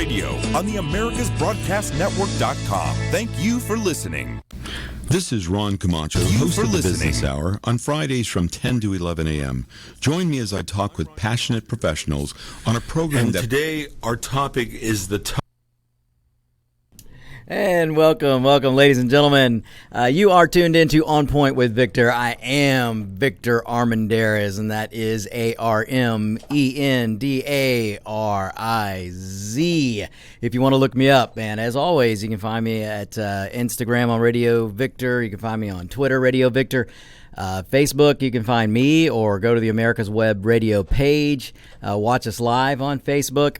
Radio on the AmericasBroadcastNetwork.com. Thank you for listening. This is Ron Camacho, host of the Business Hour, on Fridays from 10 to 11 a.m. Join me as I talk with passionate professionals on a program today our topic is the And welcome, ladies and gentlemen. You are tuned into On Point with Victor. I am Victor Armendariz, and that is Armendariz. If you want to look me up, and as always, you can find me at Instagram on Radio Victor. You can find me on Twitter, Radio Victor. Facebook, you can find me, or go to the America's Web Radio page. Watch us live on Facebook.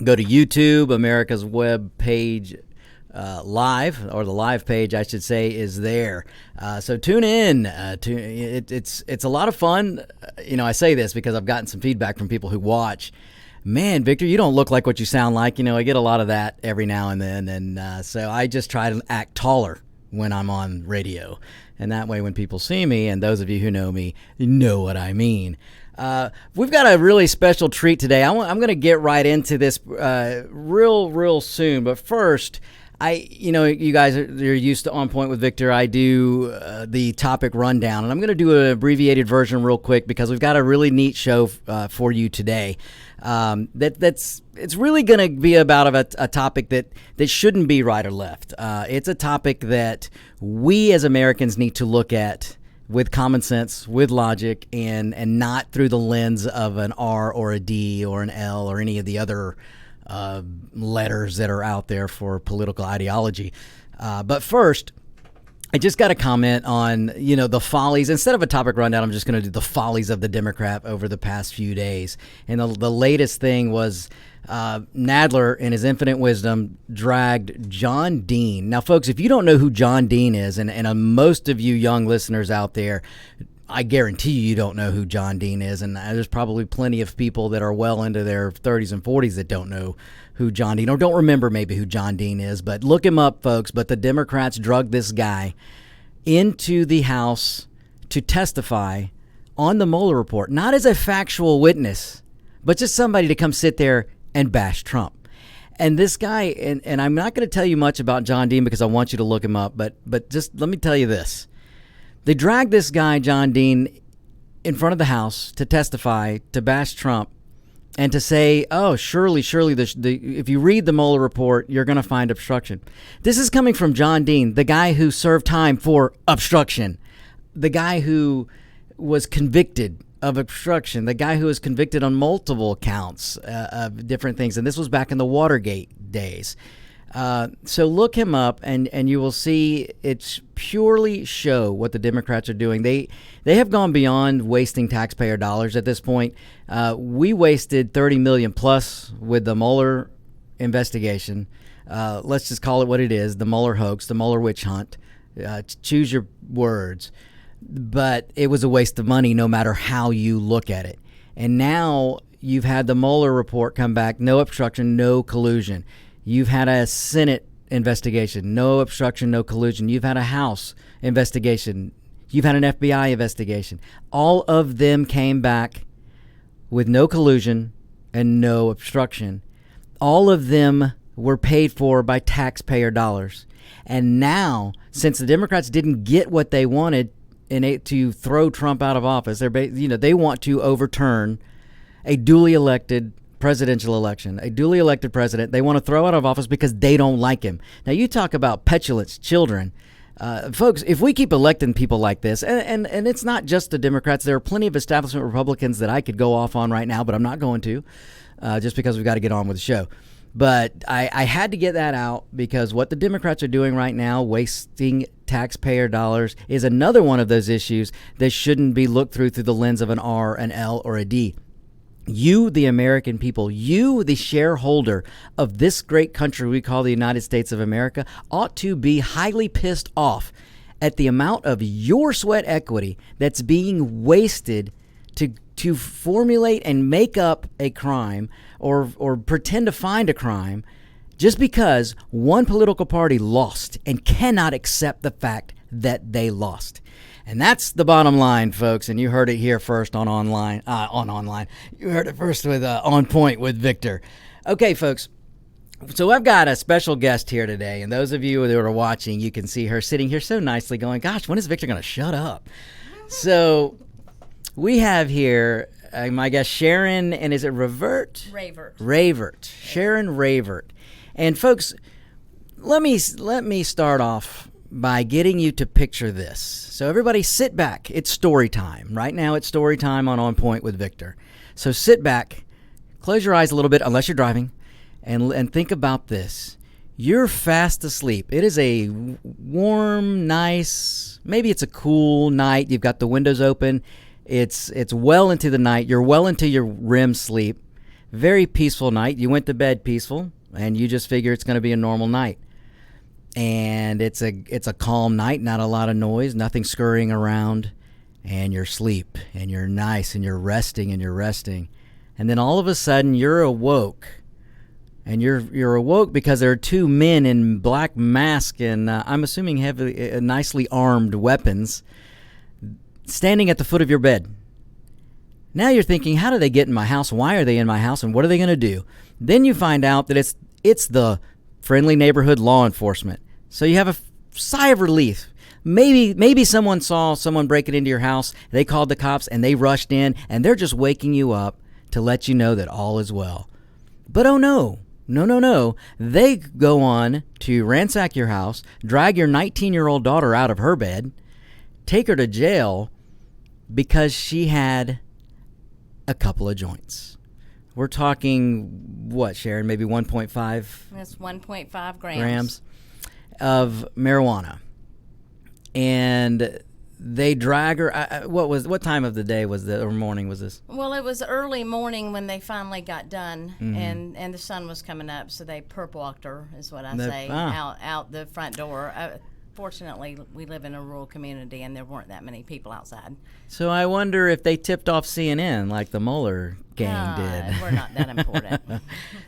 Go to YouTube, America's Web page. Live, or the live page, I should say, is there. So tune in. It's a lot of fun. I say this because I've gotten some feedback from people who watch. Man, Victor, you don't look like what you sound like. I get a lot of that every now and then, and so I just try to act taller when I'm on radio, and that way when people see me, and those of you who know me, you know what I mean. We've got a really special treat today. I'm going to get right into this real soon, but first, you guys you're used to On Point with Victor. I do the topic rundown, and I'm going to do an abbreviated version real quick because we've got a really neat show for you today. It's really going to be about a topic that shouldn't be right or left. It's a topic that we as Americans need to look at with common sense, with logic, and not through the lens of an R or a D or an L or any of the other letters that are out there for political ideology. But first, I just got to comment on, the follies. Instead of a topic rundown, I'm just going to do the follies of the Democrat over the past few days. And the latest thing was Nadler, in his infinite wisdom, dragged John Dean. Now, folks, if you don't know who John Dean is, and most of you young listeners out there, I guarantee you don't know who John Dean is, and there's probably plenty of people that are well into their 30s and 40s that don't know who John Dean, or don't remember maybe who John Dean is, but look him up, folks. But the Democrats drugged this guy into the House to testify on the Mueller report, not as a factual witness, but just somebody to come sit there and bash Trump. And this guy, and I'm not going to tell you much about John Dean because I want you to look him up, but just let me tell you this. They dragged this guy, John Dean, in front of the House to testify, to bash Trump, and to say, oh, surely, if you read the Mueller report, you're going to find obstruction. This is coming from John Dean, the guy who served time for obstruction, the guy who was convicted of obstruction, the guy who was convicted on multiple counts of different things. And this was back in the Watergate days. So look him up, and you will see it's purely show what the Democrats are doing. They have gone beyond wasting taxpayer dollars at this point. We wasted $30 million plus with the Mueller investigation. Let's just call it what it is: the Mueller hoax, the Mueller witch hunt. Choose your words, but it was a waste of money, no matter how you look at it. And now you've had the Mueller report come back: no obstruction, no collusion. You've had a Senate investigation, no obstruction, no collusion. You've had a House investigation. You've had an FBI investigation. All of them came back with no collusion and no obstruction. All of them were paid for by taxpayer dollars. And now, since the Democrats didn't get what they wanted to throw Trump out of office, they want to overturn a duly elected presidential election, a duly elected president. They want to throw out of office because they don't like him. Now, you talk about petulant children. Folks, if we keep electing people like this, and it's not just the Democrats, there are plenty of establishment Republicans that I could go off on right now, but I'm not going to, just because we've got to get on with the show. But I had to get that out because what the Democrats are doing right now, wasting taxpayer dollars, is another one of those issues that shouldn't be looked through the lens of an R, an L, or a D. You, the American people, you, the shareholder of this great country we call the United States of America, ought to be highly pissed off at the amount of your sweat equity that's being wasted to formulate and make up a crime or pretend to find a crime just because one political party lost and cannot accept the fact that they lost. And that's the bottom line, folks. And you heard it here first on online. You heard it first with On Point with Victor. Okay, folks. So I've got a special guest here today, and those of you that are watching, you can see her sitting here so nicely going, gosh, when is Victor going to shut up? So we have here my guest Sharon, and is it Ravert? Ravert. Sharon Ravert. And folks, let me start off by getting you to picture this. So everybody sit back. It's story time. Right now it's story time on Point with Victor. So sit back, close your eyes a little bit, unless you're driving, and think about this. You're fast asleep. It is a warm, nice, maybe it's a cool night. You've got the windows open. It's well into the night. You're well into your REM sleep. Very peaceful night. You went to bed peaceful, and you just figure it's going to be a normal night. And it's a calm night, not a lot of noise, nothing scurrying around, and you're asleep, and you're nice, and you're resting, and then all of a sudden you're awoke. And you're awoke because there are two men in black masks and I'm assuming heavily, nicely armed weapons standing at the foot of your bed. Now you're thinking, how do they get in my house? Why are they in my house? And what are they going to do? Then you find out that it's the friendly neighborhood law enforcement. So you have a sigh of relief. Maybe someone saw someone breaking into your house. They called the cops and they rushed in and they're just waking you up to let you know that all is well. But oh no. No. They go on to ransack your house, drag your 19-year-old daughter out of her bed, take her to jail because she had a couple of joints. We're talking, what, Sharon, maybe 1.5? That's 1.5 grams of marijuana. And they drag her. What time of the day or morning was this? Well, it was early morning when they finally got done, Mm-hmm. and the sun was coming up, so they perp walked her, is what I say, out the front door. Fortunately, we live in a rural community, and there weren't that many people outside. So I wonder if they tipped off CNN like the Mueller gang did. We're not that important.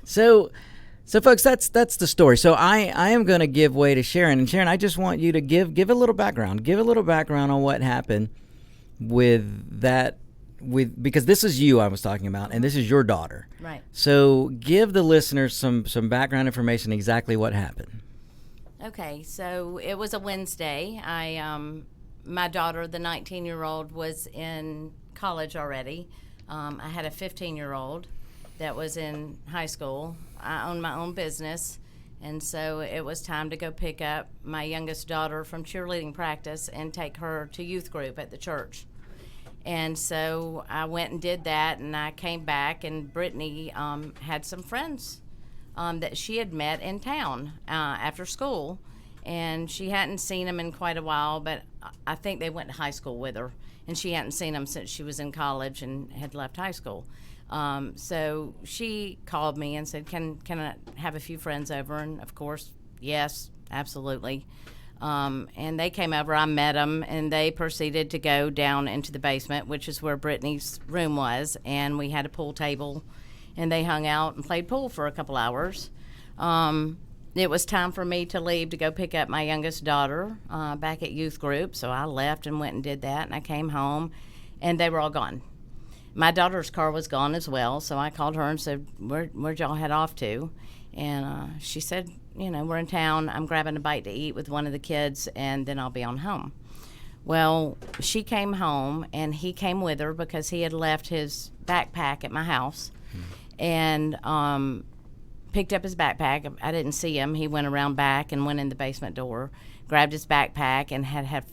So folks, that's the story. So I am going to give way to Sharon. And Sharon, I just want you to give a little background. Give a little background on what happened because this is you I was talking about, and this is your daughter. Right. So give the listeners some background information, exactly what happened. Okay, so it was a Wednesday. My daughter, the 19-year-old, was in college already. I had a 15-year-old that was in high school. I own my own business, and so it was time to go pick up my youngest daughter from cheerleading practice and take her to youth group at the church. And so I went and did that, and I came back, and Brittany had some friends that she had met in town after school, and she hadn't seen them in quite a while, but I think they went to high school with her, and she hadn't seen them since she was in college and had left high school. So she called me and said, can I have a few friends over? And of course, yes, absolutely. And they came over, I met them, and they proceeded to go down into the basement, which is where Brittany's room was, and we had a pool table, and they hung out and played pool for a couple hours. It was time for me to leave to go pick up my youngest daughter back at youth group, so I left and went and did that, and I came home, and they were all gone. My daughter's car was gone as well, so I called her and said, where'd y'all head off to? And she said, we're in town. I'm grabbing a bite to eat with one of the kids, and then I'll be on home. Well, she came home, and he came with her because he had left his backpack at my house and picked up his backpack. I didn't see him. He went around back and went in the basement door, grabbed his backpack, and had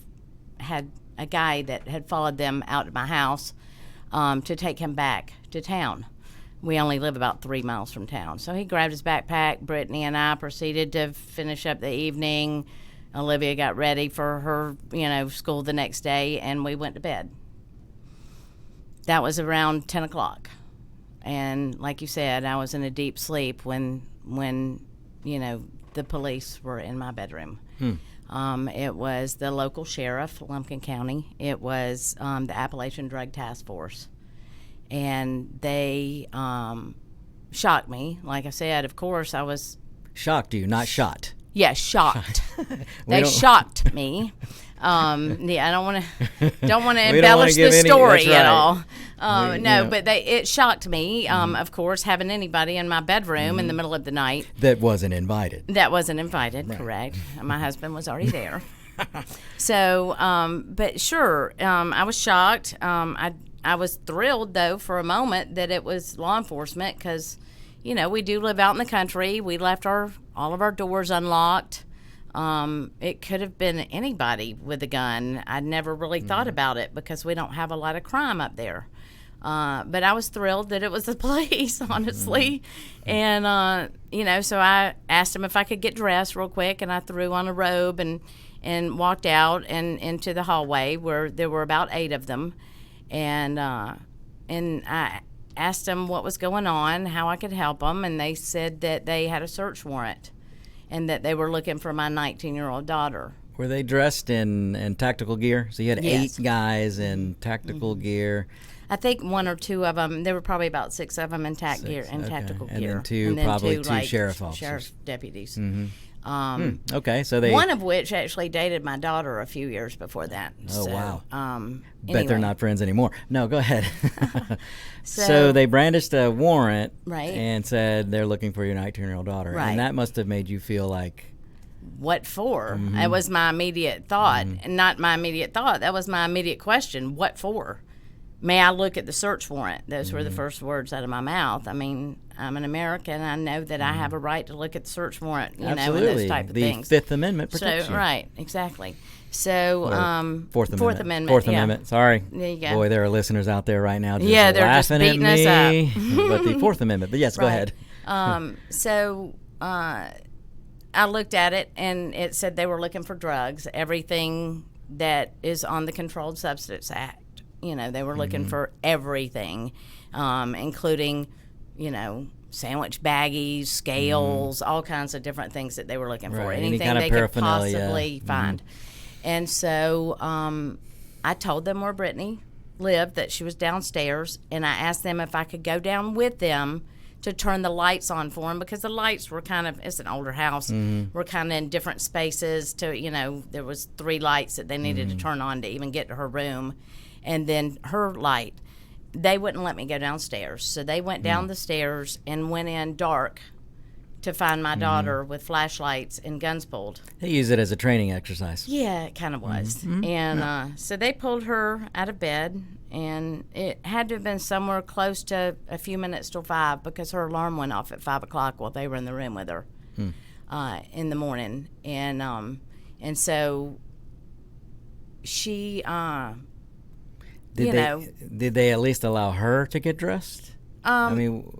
a guy that had followed them out to my house to take him back to town. We only live about 3 miles from town. So he grabbed his backpack. Brittany and I proceeded to finish up the evening. Olivia got ready for her, school the next day, and we went to bed. That was around 10 o'clock. And like you said, I was in a deep sleep when the police were in my bedroom. It was the local sheriff, Lumpkin County. It was the Appalachian Drug Task Force. And they shocked me. Like I said, of course, I was... Shocked you, not shot. Yeah, shocked. They don't- shocked me. Yeah, I don't want to We don't wanna embellish give the any- story that's at right. all. We- No, yeah. but it shocked me. Of course, having anybody in my bedroom in the middle of the night That wasn't invited. that wasn't invited. Correct. My husband was already there. So, but sure, I was shocked. I was thrilled though for a moment that it was law enforcement because, you know, we do live out in the country. We left all of our doors unlocked. It could have been anybody with a gun. I'd never really thought about it because we don't have a lot of crime up there. But I was thrilled that it was the police, honestly. And, you know, so I asked him if I could get dressed real quick, and I threw on a robe and walked out and into the hallway where there were about 8 of them. And I asked them what was going on, how I could help them, and they said that they had a search warrant and that they were looking for my 19-year-old daughter. Were they dressed in tactical gear? So you had Yes. 8 guys in tactical gear. I think 1 or 2 of them. There were probably about 6 of them in tactical And gear, then two like, sheriff officers. sheriff deputies. Okay, so they One of which actually dated my daughter a few years before that. Oh, so, wow. Anyway. bet they're not friends anymore. No, go ahead. So So- they brandished a warrant Right. and said they're looking for your 19-year-old daughter. Right. And that must have made you feel like, What for? Mm-hmm. That was my immediate thought, and not my immediate thought. That was my immediate question. What for? May I look at the search warrant? Those were the Mm-hmm. first words out of my mouth. I mean, I'm an American. I know that I have a right to look at the search warrant, you know, and Mm-hmm. absolutely, those type of the things. Fifth Amendment protects So, you. right, exactly. So, Fourth Amendment. Fourth Amendment. Fourth yeah. Amendment. Sorry. There you go. Boy, there are listeners out there right now just Yeah, they're just laughing beating at us me. But the Fourth Amendment. But yes, go Right. ahead. So I looked at it, and it said they were looking for drugs, everything that is on the Controlled Substance Act. You know, they were looking for everything, including, you know, sandwich baggies, scales, all kinds of different things that they were looking for. Right, any Anything kind of they could paraphernalia. possibly find. And so I told them where Brittany lived, that she was downstairs, and I asked them if I could go down with them to turn the lights on for them, because the lights were kind of, it's an older house, we're kind of in different spaces to, you know, there was 3 lights that they needed to turn on to even get to her room, and then her light. They wouldn't let me go downstairs, so they went down the stairs and went in dark to find my daughter with flashlights and guns pulled. They use it as a training exercise. Yeah, it kind of was. And so they pulled her out of bed, and it had to have been somewhere close to a few minutes till 5, because her alarm went off at 5 o'clock while they were in the room with her in the morning. And so she, Did they at least allow her to get dressed? I mean,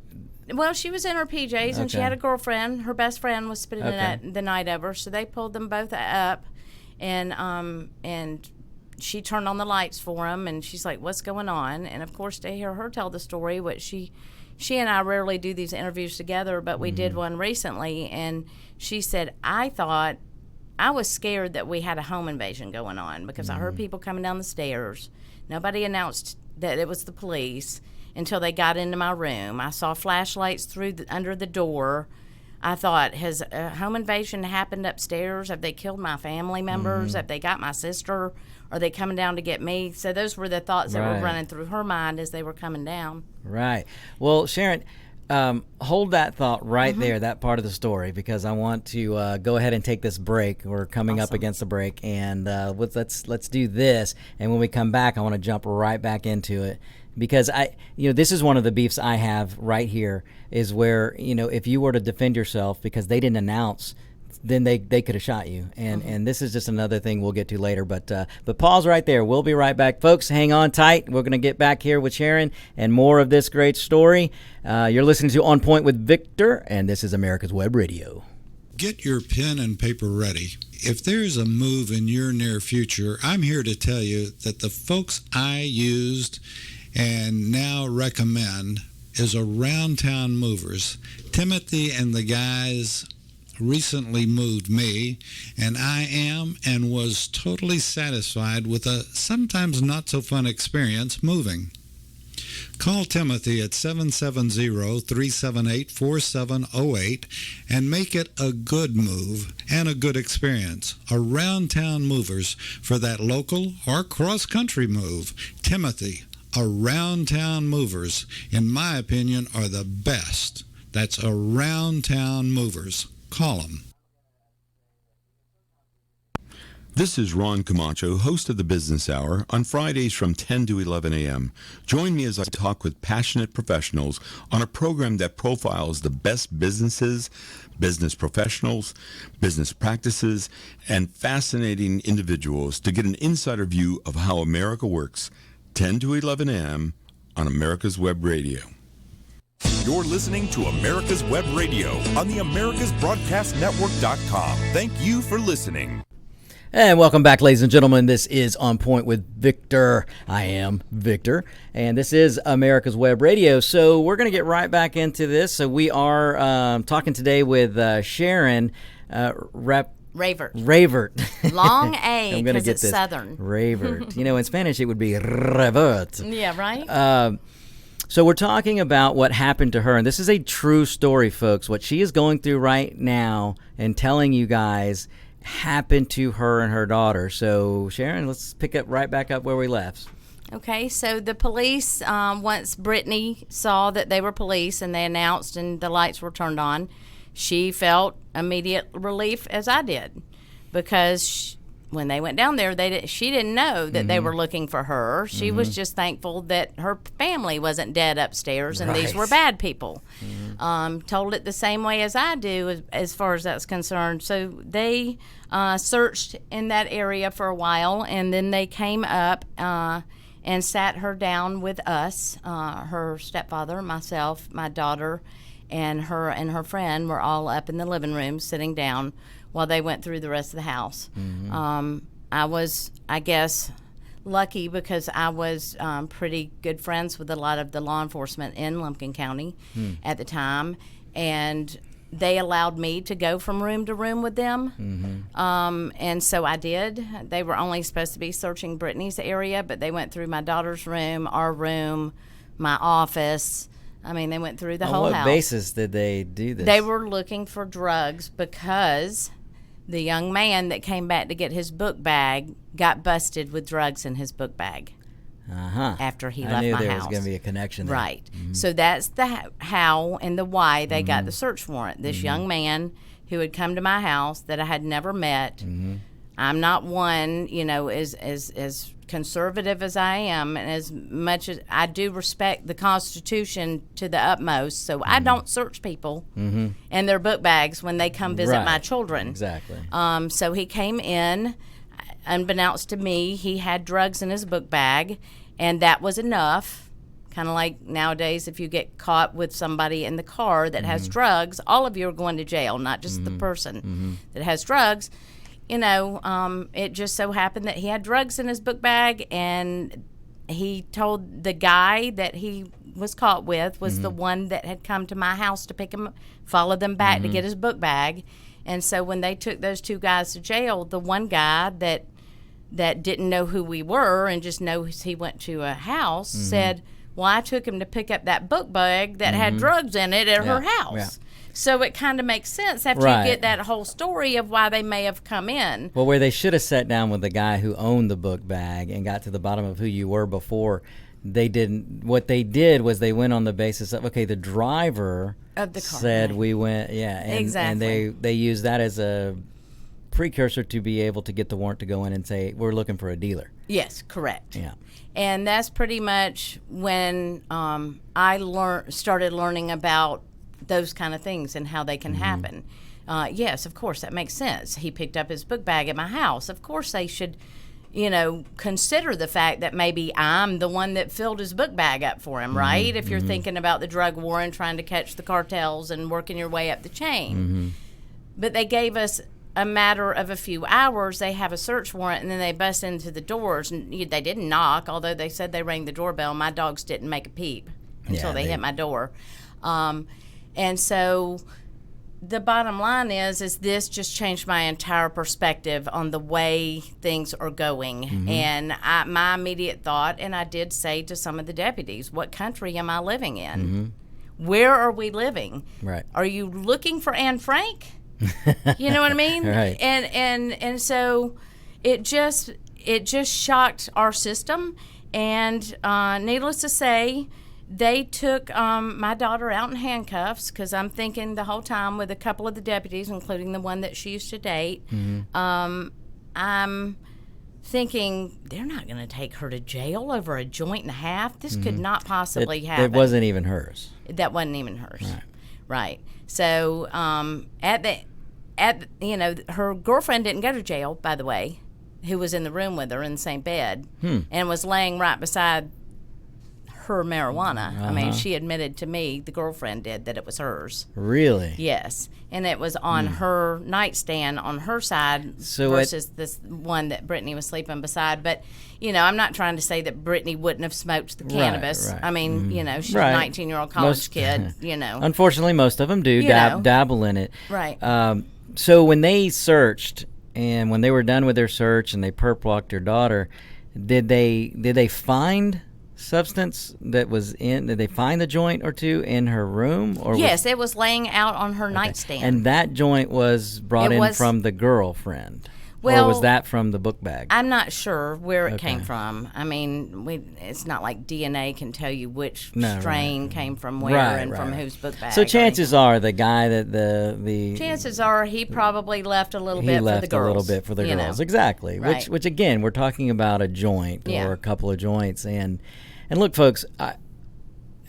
well, she was in her PJs, and she Okay. had a girlfriend. Her best friend was spending Okay. the night over, so they pulled them both up, and she turned on the lights for them, and she's like, "What's going on?" And of course, to hear her tell the story, what she and I rarely do these interviews together, but we did one recently, and she said, "I thought I was scared that we had a home invasion going on, because I heard people coming down the stairs. Nobody announced that it was the police until they got into my room. I saw flashlights under the door. I thought, has a home invasion happened upstairs? Have they killed my family members? Have they got my sister? Are they coming down to get me?" So those were the thoughts that Right. were running through her mind as they were coming down. right. Well, Sharon, hold that thought right there, that part of the story, because I want to go ahead and take this break. We're coming up against the break, and let's do this. And when we come back, I want to jump right back into it, because this is one of the beefs I have right here, is where, if you were to defend yourself because they didn't announce, then they could have shot you. And this is just another thing we'll get to later. But pause right there. We'll be right back. Folks, hang on tight. We're going to get back here with Sharon and more of this great story. You're listening to On Point with Victor, and this is America's Web Radio. Get your pen and paper ready. If there's a move in your near future, I'm here to tell you that the folks I used and now recommend is Around Town Movers. Timothy and the guys recently moved me, and I am and was totally satisfied with a sometimes not so fun experience moving. Call Timothy at 770-378-4708 and make it a good move and a good experience. Around Town Movers for that local or cross-country move. Timothy, Around Town Movers, in my opinion, are the best. That's Around Town Movers. Call them. This is Ron Camacho, host of the Business Hour, on Fridays from 10 to 11 a.m. Join me as I talk with passionate professionals on a program that profiles the best businesses, business professionals, business practices, and fascinating individuals to get an insider view of how America works. 10 to 11 a.m. on America's Web Radio. You're listening to America's Web Radio on the AmericasBroadcastNetwork.com. Thank you for listening. And welcome back, ladies and gentlemen. This is On Point with Victor. I am Victor, and this is America's Web Radio. So we're going to get right back into this. So we are talking today with Sharon Ravert. Long A, because it's Southern. Ravert. In Spanish, it would be Ravert. Yeah, right? So we're talking about what happened to her, and this is a true story, folks. What she is going through right now and telling you guys happened to her and her daughter. So, Sharon, let's pick up right back up where we left. Okay, so the police, once Brittany saw that they were police and they announced and the lights were turned on, she felt immediate relief, as I did, because when they went down there, she didn't know that they were looking for her. She was just thankful that her family wasn't dead upstairs and these were bad people. Told it the same way as I do as far as that's concerned. So they searched in that area for a while, and then they came up and sat her down with us, her stepfather, myself, my daughter, and her friend were all up in the living room sitting down while they went through the rest of the house. I was, I guess, lucky because I was pretty good friends with a lot of the law enforcement in Lumpkin County at the time, and they allowed me to go from room to room with them. And so I did. They were only supposed to be searching Brittany's area, but they went through my daughter's room, our room, my office. I mean, they went through the whole house. On what basis did they do this? They were looking for drugs because the young man that came back to get his book bag got busted with drugs in his book bag after he left my house. I knew there was going to be a connection there. Right. So that's the how and the why they got the search warrant. This young man who had come to my house that I had never met. I'm not one, as conservative as I am, and as much as I do respect the Constitution to the utmost, so I don't search people and their book bags when they come visit my children. Exactly. So he came in, unbeknownst to me, he had drugs in his book bag, and that was enough. Kind of like nowadays, if you get caught with somebody in the car that has drugs, all of you are going to jail, not just the person that has drugs. It just so happened that he had drugs in his book bag, and he told the guy that he was caught with was the one that had come to my house to pick him, follow them back to get his book bag. And so when they took those two guys to jail, the one guy that didn't know who we were and just knows he went to a house said, well, I took him to pick up that book bag that had drugs in it at her house. Yeah. So it kind of makes sense after you get that whole story of why they may have come in. Well, where they should have sat down with the guy who owned the book bag and got to the bottom of who you were before, they didn't. What they did was they went on the basis of, okay, the driver of the car said we went, exactly. And they used that as a precursor to be able to get the warrant to go in and say, we're looking for a dealer. Yes, correct. Yeah. And that's pretty much when I started learning about those kind of things and how they can happen. Yes, of course, that makes sense. He picked up his book bag at my house. Of course, they should, consider the fact that maybe I'm the one that filled his book bag up for him, right? If you're thinking about the drug war and trying to catch the cartels and working your way up the chain. But they gave us a matter of a few hours. They have a search warrant, and then they bust into the doors. And they didn't knock, although they said they rang the doorbell. My dogs didn't make a peep until they hit my door. And so the bottom line is this just changed my entire perspective on the way things are going. And my immediate thought, and I did say to some of the deputies, what country am I living in? Where are we living? Right. Are you looking for Anne Frank? You know what I mean? Right. And so it just shocked our system. And needless to say, they took my daughter out in handcuffs, because I'm thinking the whole time with a couple of the deputies, including the one that she used to date, I'm thinking they're not going to take her to jail over a joint and a half. This could not possibly happen. It wasn't even hers. That wasn't even hers. Right. So her girlfriend didn't go to jail, by the way, who was in the room with her in the same bed and was laying right beside her marijuana. I mean, she admitted to me, the girlfriend did, that it was hers. Really? Yes. And it was on her nightstand on her side versus this one that Brittany was sleeping beside. But, I'm not trying to say that Brittany wouldn't have smoked the cannabis. Right. I mean, she's a 19-year-old college kid, Unfortunately, most of them do dabble in it. Right. So when they searched, and when they were done with their search and they perp walked your daughter, did they find substance that was in? Did they find the joint or two in her room? Or yes, it was laying out on her nightstand. And that joint was brought in from the girlfriend. Well, or was that from the book bag? I'm not sure where it came from. I mean, it's not like DNA can tell you which strain came from where from whose book bag. So chances are the guy that the chances are he probably left a little bit for the girls. He left a little bit for the girls. Exactly. Right. Which again, we're talking about a joint or a couple of joints. And look, folks,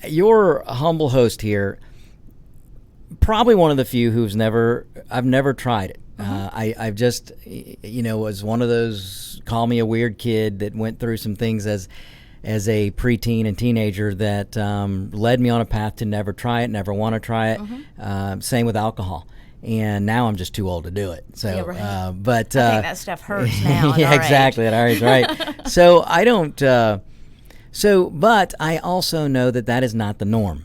you're a humble host here. Probably one of the few I've never tried it. I've just, was one of those call me a weird kid that went through some things as a preteen and teenager that led me on a path to never try it, never want to try it. Same with alcohol. And now I'm just too old to do it. So, but I think that stuff hurts now. Yeah, exactly. At our age, right? So I don't. But I also know that is not the norm.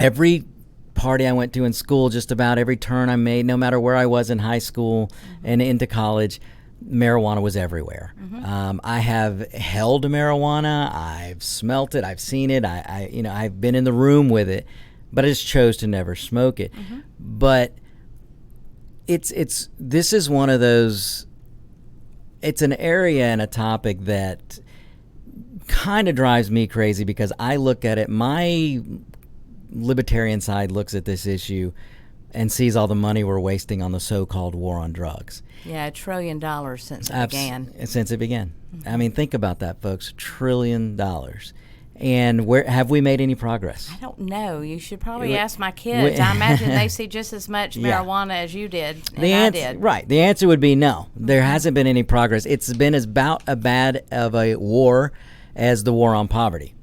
Every party I went to in school, just about every turn I made, no matter where I was in high school and into college, marijuana was everywhere. I have held marijuana, I've smelt it, I've seen it, I've been in the room with it, but I just chose to never smoke it. But this is one of those. It's an area and a topic that kind of drives me crazy, because I look at it. My libertarian side looks at this issue and sees all the money we're wasting on the so-called war on drugs. Yeah, $1 trillion since it began. Since it began. I mean, think about that, folks. $1 trillion. And where have we made any progress? I don't know. You should probably ask my kids. I imagine they see just as much marijuana as you did, and I did. Right. The answer would be no. There hasn't been any progress. It's been about as bad of a war as the war on poverty.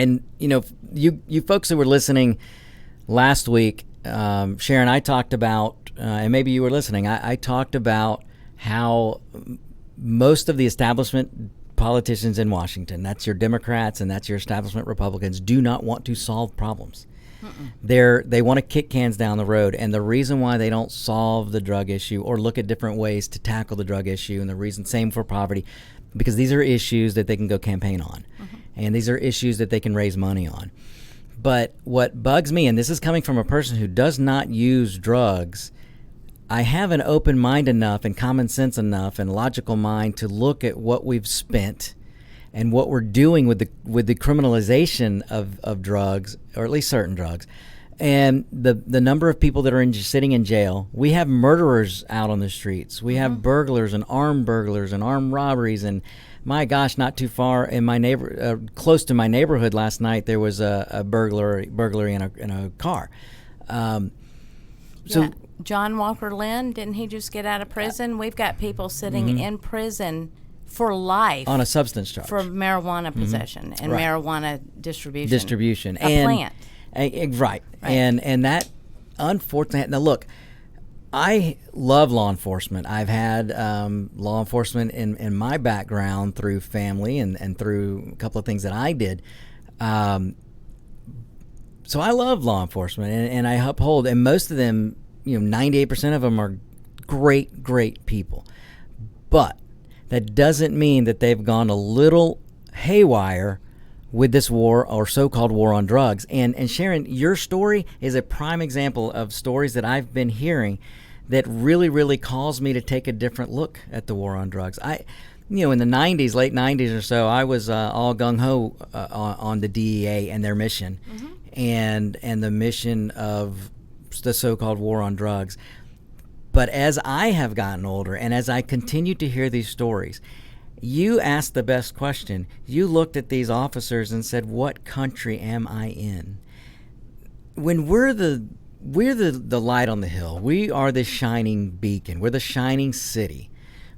And you folks who were listening last week, Sharon, I talked about, and maybe you were listening, I talked about how most of the establishment politicians in Washington, that's your Democrats and that's your establishment Republicans, do not want to solve problems. They want to kick cans down the road, and the reason why they don't solve the drug issue or look at different ways to tackle the drug issue, and the reason, same for poverty, because these are issues that they can go campaign on. And these are issues that they can raise money on. But what bugs me, and this is coming from a person who does not use drugs, I have an open mind enough and common sense enough and logical mind to look at what we've spent and what we're doing with the criminalization of drugs, or at least certain drugs, and the number of people that are sitting in jail. We have murderers out on the streets. We have burglars and armed robberies, and my gosh, not too far in my close to my neighborhood last night, there was a burglary in a car. John Walker Lynn, didn't he just get out of prison? We've got people sitting in prison for life on a substance charge for marijuana possession and marijuana distribution. Plant. Right. And that, unfortunately, now look, I love law enforcement. I've had law enforcement in my background through family and through a couple of things that I did. So I love law enforcement, and I uphold, and most of them, 98% of them are great, great people. But that doesn't mean that they've gone a little haywire with this war or so-called war on drugs. And Sharon, your story is a prime example of stories that I've been hearing that really, really calls me to take a different look at the war on drugs. In the 90s, late 90s or so, I was all gung-ho on the DEA and their mission, and the mission of the so-called war on drugs. But as I have gotten older and as I continue to hear these stories, you asked the best question. You looked at these officers and said, what country am I in? When we're the light on the hill, we are the shining beacon, we're the shining city,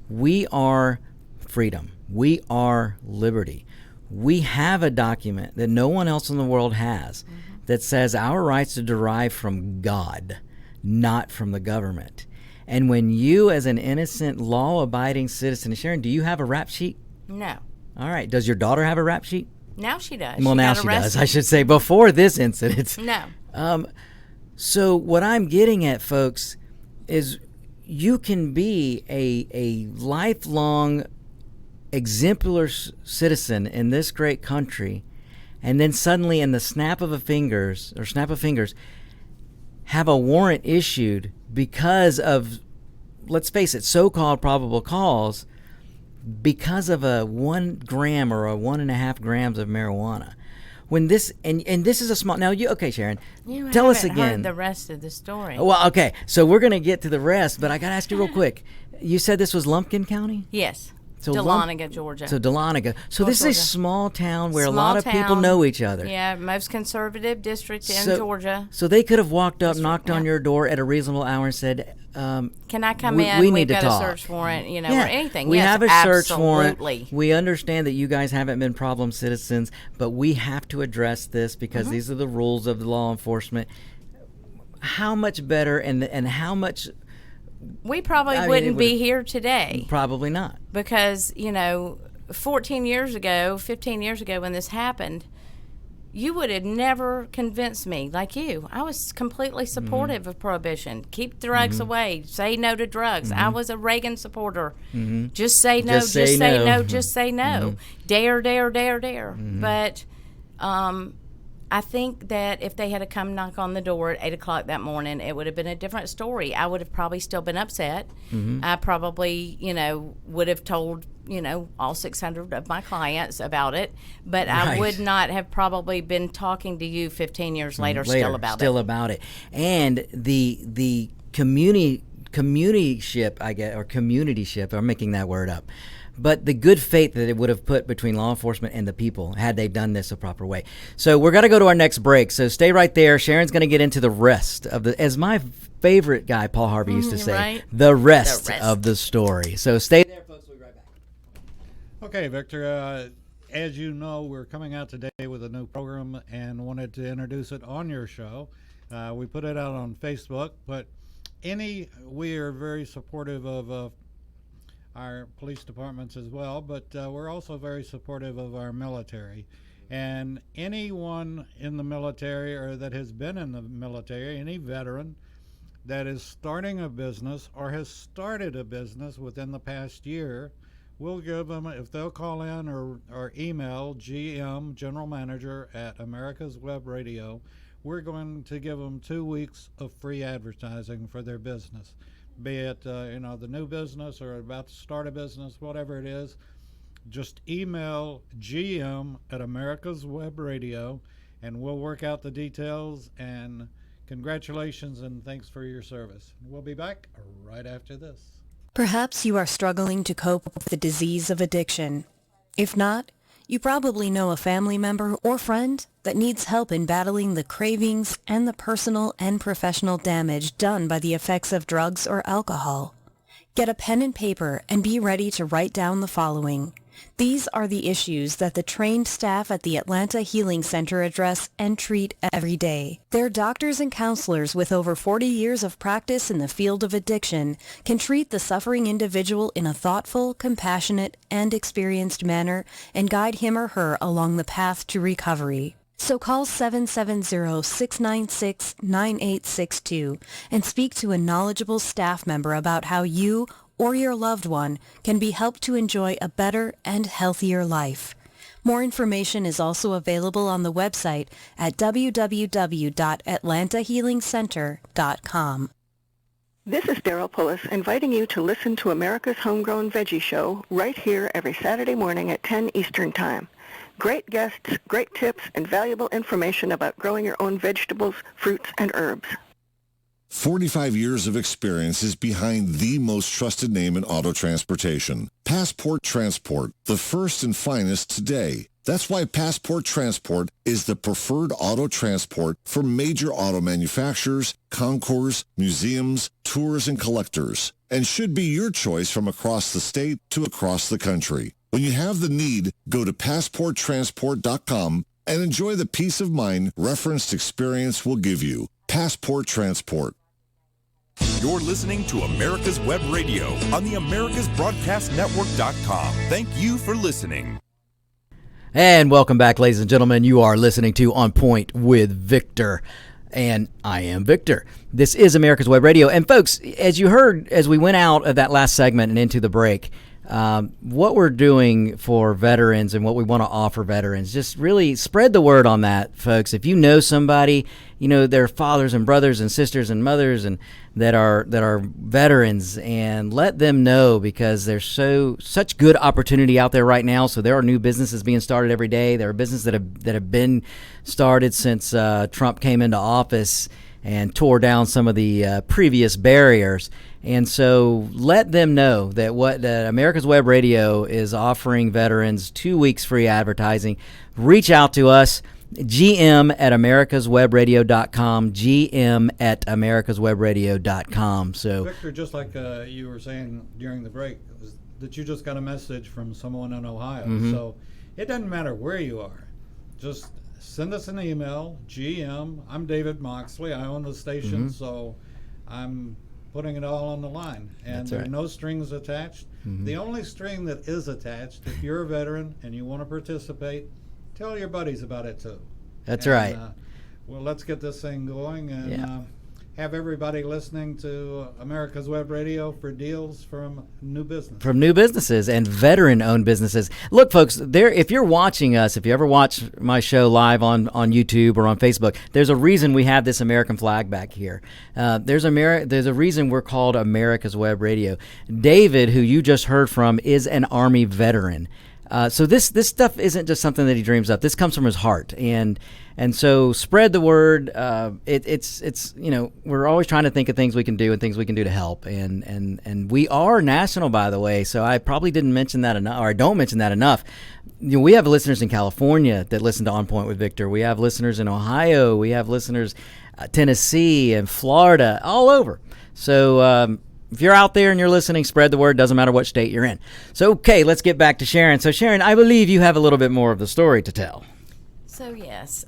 we are freedom, we are liberty. We have a document that no one else in the world has that says our rights are derived from God, not from the government. And when you, as an innocent, law-abiding citizen, Sharon, do you have a rap sheet? No. All right. Does your daughter have a rap sheet? Now she does. Well, now she does. I should say before this incident. No. So what I'm getting at, folks, is you can be a lifelong exemplar citizen in this great country, and then suddenly, in the snap of fingers, have a warrant issued because of, let's face it, so-called probable cause, because of a 1 gram or a 1.5 grams of marijuana. When this and this is a small. Now, Sharon, tell us again heard the rest of the story. Well, okay, so we're gonna get to the rest, but I gotta ask you real quick. You said this was Lumpkin County? Yes. So Dahlonega, Georgia. So Dahlonega. So this Georgia. is a small town where Small a lot of people town. know each other. Yeah, most conservative district in Georgia. So they could have walked up, knocked on your door at a reasonable hour and said, can I come in? We've We've got talk. a search warrant, or anything. We yes, have a search warrant. absolutely. We understand that you guys haven't been problem citizens, but we have to address this because these are the rules of the law enforcement. How much better and how much... We probably wouldn't be here today. Probably not. Because, 15 years ago when this happened, you would have never convinced me like you. I was completely supportive of prohibition. Keep drugs away. Say no to drugs. I was a Reagan supporter. Just say no. Just say no. Just say no. Dare, dare, dare, dare. But I think that if they had to come knock on the door at 8 o'clock that morning, it would have been a different story. I would have probably still been upset. I probably, would have told, all 600 of my clients about it. But I would not have probably been talking to you 15 years later still about it. And the communityship, I guess, or communityship, I'm making that word up. But the good faith that it would have put between law enforcement and the people had they done this a proper way. So we're going to go to our next break. So stay right there. Sharon's going to get into the rest of as my favorite guy, Paul Harvey, used to say, the rest of the story. So stay there, folks. We'll be right back. Okay, Victor. As you know, we're coming out today with a new program and wanted to introduce it on your show. We put it out on Facebook, but we are very supportive of our police departments as well, but we're also very supportive of our military. And anyone in the military or that has been in the military, any veteran that is starting a business or has started a business within the past year, we'll give them, if they'll call in or email GM, General Manager at America's Web Radio, we're going to give them 2 weeks of free advertising for their business. Be it the new business or about to start a business, whatever it is, just email GM at America's Web Radio, and we'll work out the details. And congratulations and thanks for your service. We'll be back right after this. Perhaps you are struggling to cope with the disease of addiction. If not, you probably know a family member or friend that needs help in battling the cravings and the personal and professional damage done by the effects of drugs or alcohol. Get a pen and paper and be ready to write down the following. These are the issues that the trained staff at the Atlanta Healing Center address and treat every day. Their doctors and counselors with over 40 years of practice in the field of addiction can treat the suffering individual in a thoughtful, compassionate, and experienced manner and guide him or her along the path to recovery. So call 770-696-9862 and speak to a knowledgeable staff member about how you or your loved one can be helped to enjoy a better and healthier life. More information is also available on the website at www.atlantahealingcenter.com. This is Daryl Pullis inviting you to listen to America's Homegrown Veggie Show right here every Saturday morning at 10 Eastern Time. Great guests, great tips, and valuable information about growing your own vegetables, fruits, and herbs. 45 years of experience is behind the most trusted name in auto transportation. Passport Transport, the first and finest today. That's why Passport Transport is the preferred auto transport for major auto manufacturers, concours, museums, tours, and collectors, and should be your choice from across the state to across the country. When you have the need, go to PassportTransport.com and enjoy the peace of mind referenced experience will give you. Passport Transport. You're listening to America's Web Radio on the AmericasBroadcastNetwork.com. Thank you for listening. And welcome back, ladies and gentlemen. You are listening to On Point with Victor. And I am Victor. This is America's Web Radio. And folks, as you heard, as we went out of that last segment and into the break, what we're doing for veterans and what we want to offer veterans, just really spread the word on that, folks. If you know somebody, you know, their fathers and brothers and sisters and mothers and that are veterans, and let them know, because there's such good opportunity out there right now. So there are new businesses being started every day. There are businesses that have been started since Trump came into office and tore down some of the previous barriers. And so let them know that America's Web Radio is offering veterans 2 weeks free advertising. Reach out to us, gm@americaswebradio.com, gm@americaswebradio.com. So, Victor, just like you were saying during the break, was that you just got a message from someone in Ohio. Mm-hmm. So it doesn't matter where you are. Just send us an email, I'm David Moxley. I own the station, so I'm putting it all on the line. And there are no strings attached. Mm-hmm. The only string that is attached, if you're a veteran and you want to participate, tell your buddies about it too. That's right. Well, let's get this thing going and have everybody listening to America's Web Radio for deals from new businesses. From new businesses and veteran-owned businesses. Look, folks, if you're watching us, if you ever watch my show live on YouTube or on Facebook, there's a reason we have this American flag back here. There's a reason we're called America's Web Radio. David, who you just heard from, is an Army veteran. So this stuff isn't just something that he dreams up. This comes from his heart, and so spread the word. It's we're always trying to think of things we can do and things we can do to help, and we are national, by the way. So I probably didn't mention that enough, or I don't mention that enough. You know, we have listeners in California that listen to On Point with Victor. We have listeners in Ohio. We have listeners Tennessee and Florida, all over. So. If you're out there and you're listening, spread the word. Doesn't matter what state you're in. So, okay, let's get back to Sharon. So, Sharon, I believe you have a little bit more of the story to tell. So, yes,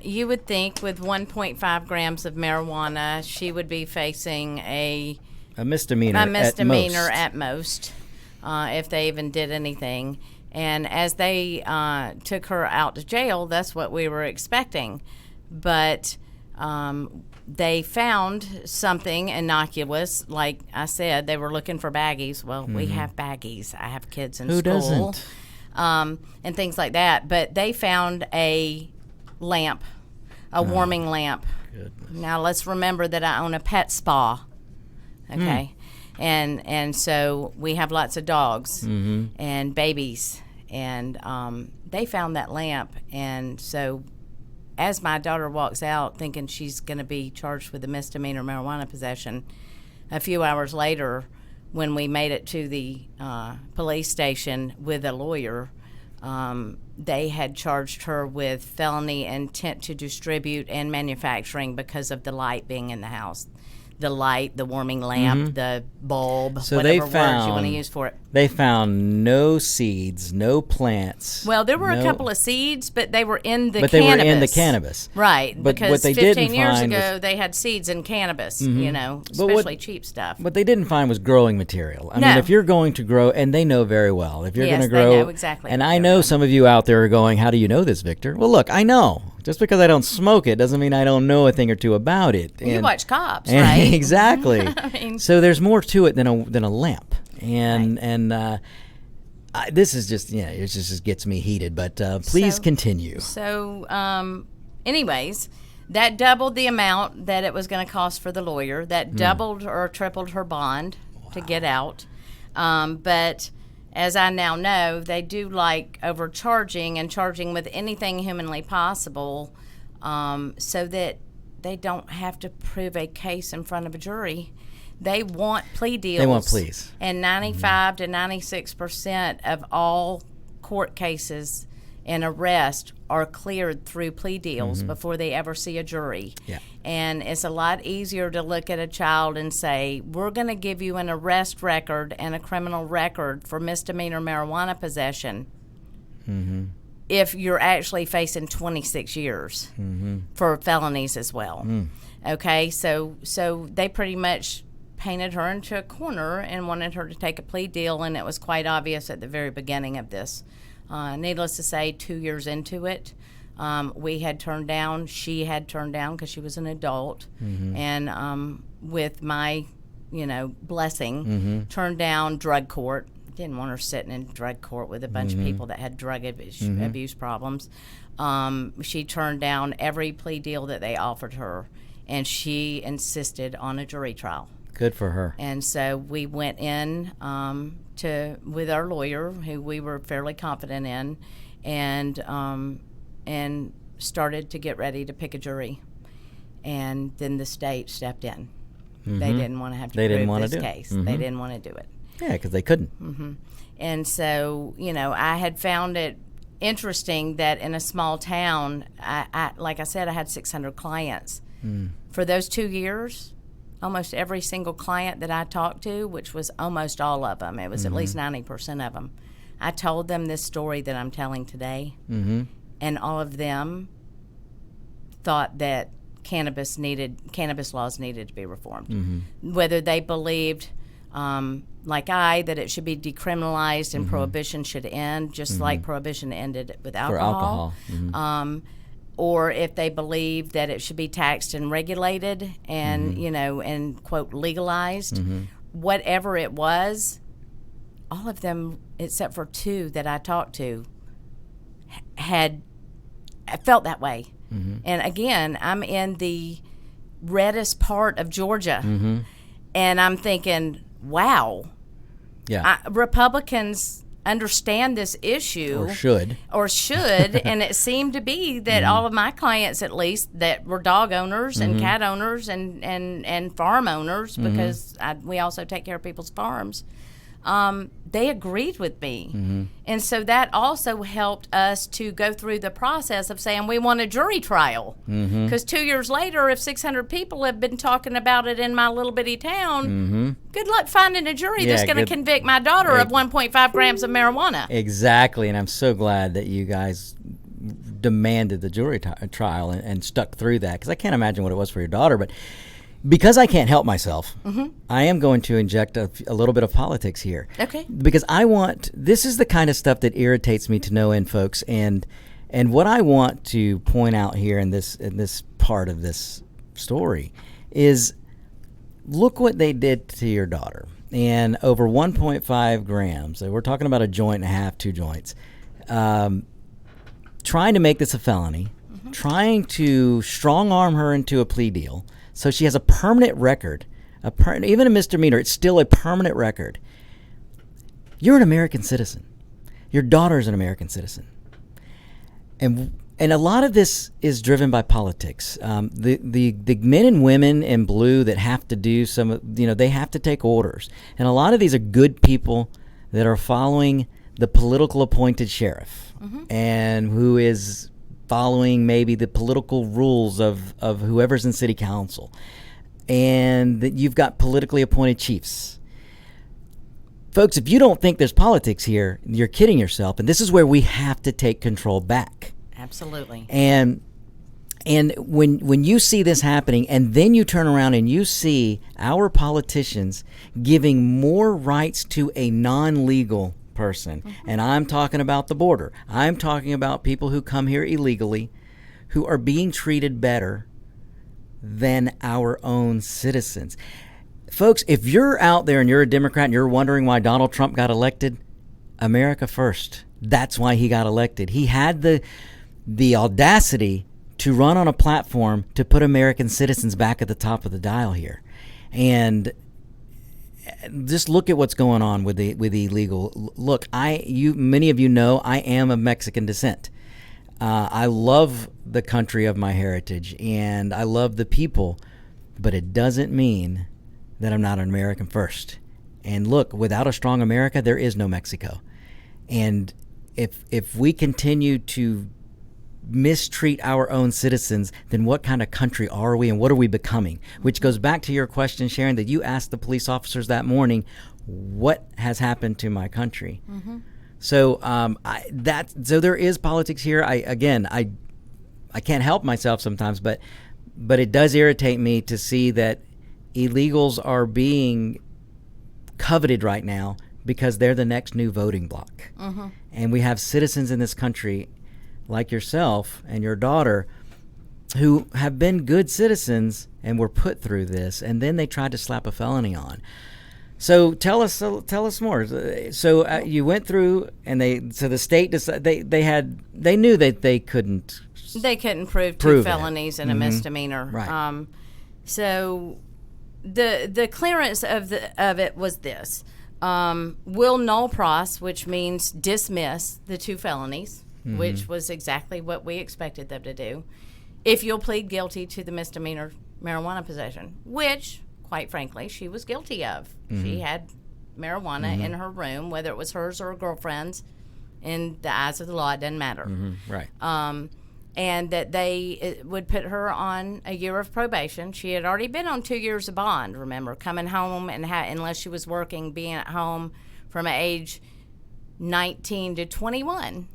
you would think with 1.5 grams of marijuana, she would be facing a misdemeanor at most, if they even did anything. And as they took her out to jail, that's what we were expecting. But they found something innocuous. Like I said, they were looking for baggies. Well, we have baggies. I have kids in school. Who doesn't? And things like that. But they found a lamp, a warming lamp. Goodness. Now, let's remember that I own a pet spa. Okay? And so we have lots of dogs and babies. And they found that lamp. And so as my daughter walks out thinking she's going to be charged with a misdemeanor marijuana possession, a few hours later, when we made it to the police station with a lawyer, they had charged her with felony intent to distribute and manufacturing because of the light being in the house. The light, the warming lamp, the bulb, so whatever words you want to use for it. They found no seeds, no plants. Well, there were a couple of seeds, but they were in the cannabis. But they were in the cannabis. Right, but because what they 15 years find ago, they had seeds in cannabis, especially cheap stuff. What they didn't find was growing material. I mean, if you're going to grow, and they know very well, if you're going to grow. They know exactly. And I know some of you out there are going, how do you know this, Victor? Well, look, I know. Just because I don't smoke it doesn't mean I don't know a thing or two about it. You watch Cops, right? Exactly. I mean, so there's more to it than a lamp. This is just, it just gets me heated. But please continue. So, anyways, that doubled the amount that it was going to cost for the lawyer. That doubled or tripled her bond to get out. But as I now know, they do like overcharging and charging with anything humanly possible, so that they don't have to prove a case in front of a jury. They want plea deals. They want pleas. And 95 to 96% of all court cases and arrests are cleared through plea deals before they ever see a jury. Yeah. And it's a lot easier to look at a child and say, we're going to give you an arrest record and a criminal record for misdemeanor marijuana possession if you're actually facing 26 years for felonies as well. Okay, so they pretty much painted her into a corner and wanted her to take a plea deal, and it was quite obvious at the very beginning of this. Needless to say, 2 years into it, we had turned down, she had turned down because she was an adult, and with my, blessing, turned down drug court. Didn't want her sitting in drug court with a bunch of people that had drug abuse problems. She turned down every plea deal that they offered her, and she insisted on a jury trial. Good for her. And so we went in with our lawyer, who we were fairly confident in, and started to get ready to pick a jury. And then the state stepped in. They didn't want to have to prove this case. They didn't want to do it. Yeah, because they couldn't. And so, I had found it interesting that in a small town, I like I said, I had 600 clients. For those 2 years, almost every single client that I talked to, which was almost all of them, it was at least 90% of them, I told them this story that I'm telling today, and all of them thought that cannabis laws needed to be reformed. Whether they believed, like that it should be decriminalized and prohibition should end, just like prohibition ended with alcohol. Or if they believe that it should be taxed and regulated and, and, quote, legalized, whatever it was, all of them, except for 2 that I talked to, had felt that way. And again, I'm in the reddest part of Georgia, and I'm thinking, wow, Republicans understand this issue or should and it seemed to be that all of my clients, at least, that were dog owners and cat owners and farm owners, because we also take care of people's farms, they agreed with me. And so that also helped us to go through the process of saying we want a jury trial, because 2 years later, if 600 people have been talking about it in my little bitty town, good luck finding a jury that's going to convict my daughter of 1.5 grams of marijuana. Exactly, and I'm so glad that you guys demanded the jury trial and stuck through that, because I can't imagine what it was for your daughter. But because I can't help myself, I am going to inject a little bit of politics here. Okay. Because this is the kind of stuff that irritates me to no end, folks. And what I want to point out here in this part of this story is, look what they did to your daughter. And over 1.5 grams, so we're talking about a joint and a half, 2 joints, trying to make this a felony, trying to strong arm her into a plea deal, so she has a permanent record, even a misdemeanor, it's still a permanent record. You're an American citizen. Your daughter is an American citizen. And a lot of this is driven by politics. The men and women in blue that have to do they have to take orders. And a lot of these are good people that are following the political appointed sheriff, and who is following maybe the political rules of whoever's in city council, and that you've got politically appointed chiefs. Folks, if you don't think there's politics here, you're kidding yourself, and this is where we have to take control back. Absolutely. And when you see this happening, and then you turn around and you see our politicians giving more rights to a non-legal person, and I'm talking about the border. I'm talking about people who come here illegally, who are being treated better than our own citizens. Folks, if you're out there and you're a Democrat and you're wondering why Donald Trump got elected, America first. That's why he got elected. He had the audacity to run on a platform to put American citizens back at the top of the dial here. And just look at what's going on with the illegal. Look, many of you know I am of Mexican descent. I love the country of my heritage, and I love the people, but it doesn't mean that I'm not an American first. And look, without a strong America, there is no Mexico. And if we continue to mistreat our own citizens, then what kind of country are we and what are we becoming? Which goes back to your question, Sharon, that you asked the police officers that morning, what has happened to my country? Mm-hmm. So so there is politics here. I can't help myself sometimes, but it does irritate me to see that illegals are being coveted right now because they're the next new voting bloc. Mm-hmm. And we have citizens in this country like yourself and your daughter who have been good citizens and were put through this, and then they tried to slap a felony on. So tell us more. So you went through, and the state decided they knew that they couldn't prove two felonies and a misdemeanor. Right. So the clearance of it was this: will null pros, which means dismiss the two felonies, which was exactly what we expected them to do, if you'll plead guilty to the misdemeanor marijuana possession, which, quite frankly, she was guilty of. Mm-hmm. She had marijuana in her room, whether it was hers or a girlfriend's. In the eyes of the law, it doesn't matter. Mm-hmm. Right. And that they would put her on a year of probation. She had already been on 2 years of bond, remember, coming home and unless she was working, being at home from age 19 to 21.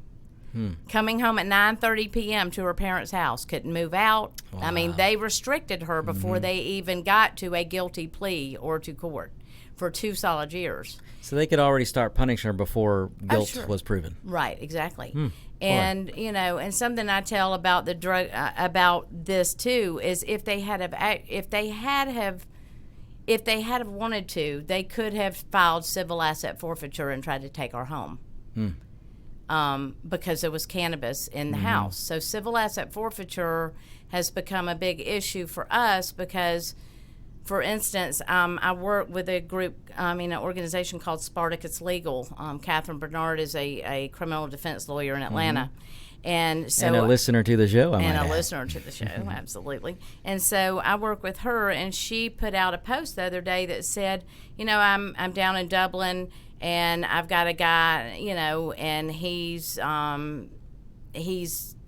Coming home at 9:30 p.m. to her parents' house, couldn't move out. Wow. I mean, they restricted her before they even got to a guilty plea or to court for 2 solid years. So they could already start punishing her before guilt was proven. Right, exactly. And and something I tell about the drug about this too is if they had wanted to, they could have filed civil asset forfeiture and tried to take her home. Because there was cannabis in the house. So civil asset forfeiture has become a big issue for us because, for instance, I work with an organization called Spartacus Legal. Catherine Bernard is a criminal defense lawyer in Atlanta. And a listener to the show, absolutely. And so I work with her, and she put out a post the other day that said, I'm down in Dublin, and I've got a guy, and he's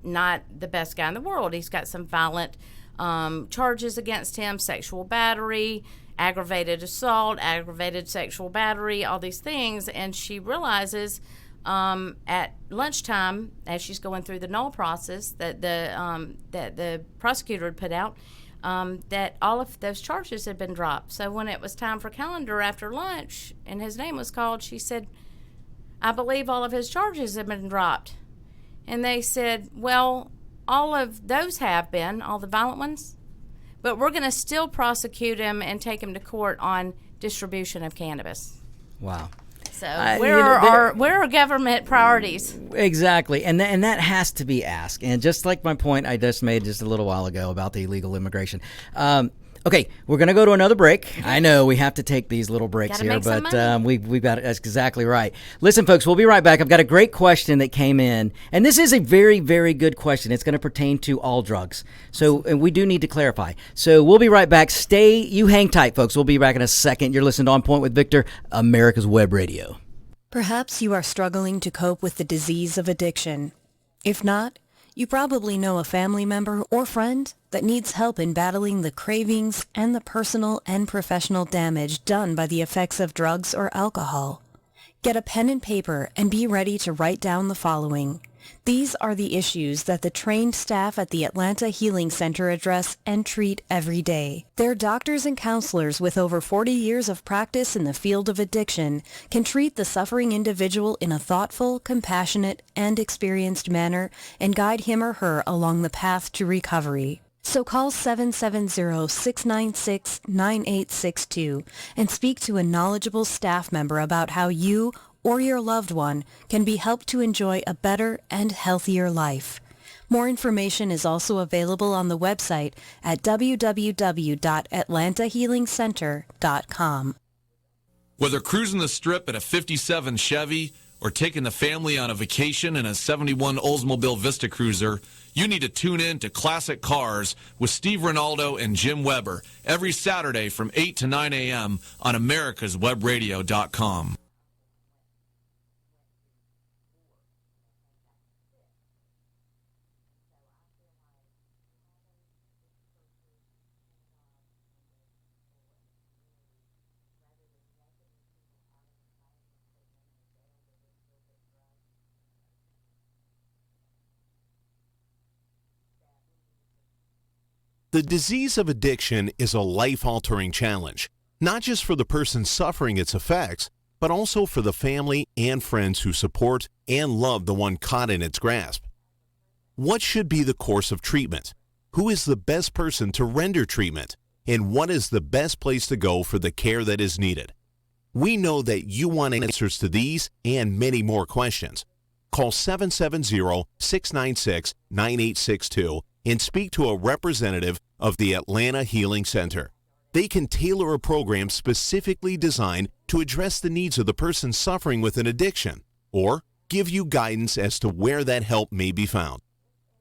not the best guy in the world. He's got some violent charges against him: sexual battery, aggravated assault, aggravated sexual battery, all these things. And she realizes at lunchtime, as she's going through the null process that the prosecutor had put out, that all of those charges had been dropped. So when it was time for calendar after lunch and his name was called, she said, I believe all of his charges have been dropped. And they said, well, all of those have been, all the violent ones, but we're going to still prosecute him and take him to court on distribution of cannabis. Wow. So where are government priorities? Exactly, and that has to be asked. And just like my point I just made just a little while ago about the illegal immigration. Okay, we're going to go to another break. I know we have to take these little breaks here, but we've got it. That's exactly right. Listen, folks, we'll be right back. I've got a great question that came in, and this is a very, very good question. It's going to pertain to all drugs, and we do need to clarify. So we'll be right back. Hang tight, folks. We'll be back in a second. You're listening to On Point with Victor, America's Web Radio. Perhaps you are struggling to cope with the disease of addiction. If not, you probably know a family member or friend that needs help in battling the cravings and the personal and professional damage done by the effects of drugs or alcohol. Get a pen and paper and be ready to write down the following. These are the issues that the trained staff at the Atlanta Healing Center address and treat every day. Their doctors and counselors with over 40 years of practice in the field of addiction can treat the suffering individual in a thoughtful, compassionate, and experienced manner and guide him or her along the path to recovery. So call 770-696-9862 and speak to a knowledgeable staff member about how you or your loved one can be helped to enjoy a better and healthier life. More information is also available on the website at www.atlantahealingcenter.com. Whether cruising the strip in a 57 Chevy or taking the family on a vacation in a 71 Oldsmobile Vista Cruiser, you need to tune in to Classic Cars with Steve Ronaldo and Jim Weber every Saturday from 8 to 9 a.m. on americaswebradio.com. The disease of addiction is a life-altering challenge, not just for the person suffering its effects, but also for the family and friends who support and love the one caught in its grasp. What should be the course of treatment? Who is the best person to render treatment? And what is the best place to go for the care that is needed? We know that you want answers to these and many more questions. Call 770-696-9862 and speak to a representative of the Atlanta Healing Center. They can tailor a program specifically designed to address the needs of the person suffering with an addiction or give you guidance as to where that help may be found.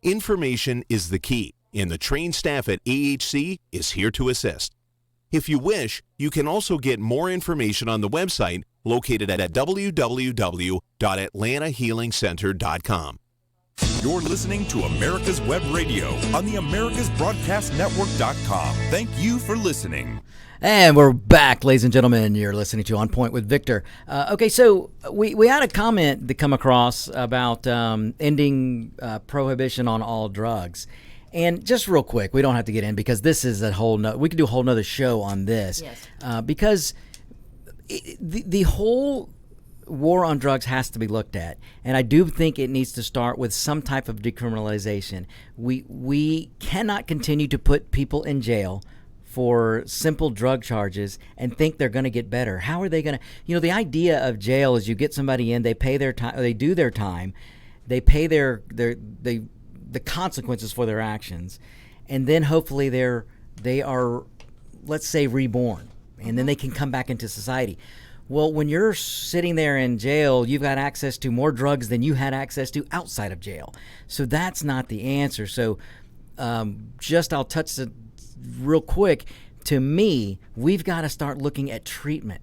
Information is the key, and the trained staff at AHC is here to assist. If you wish, you can also get more information on the website located at www.atlantahealingcenter.com. You're listening to America's Web Radio on the AmericasBroadcastNetwork.com. Thank you for listening. And we're back, ladies and gentlemen. You're listening to On Point with Victor. Okay, so we had a comment to come across about ending prohibition on all drugs. And just real quick, we don't have to get in because this is a whole we could do a whole nother show on this. Yes. Because the whole war on drugs has to be looked at, and I do think it needs to start with some type of decriminalization. We cannot continue to put people in jail for simple drug charges and think they're going to get better. How are they going to? The idea of jail is you get somebody in, they pay their time, they do their time, they pay the consequences for their actions, and then hopefully they are, let's say, reborn, and then they can come back into society. Well, when you're sitting there in jail, you've got access to more drugs than you had access to outside of jail. So that's not the answer. So I'll touch it real quick. To me, we've got to start looking at treatment.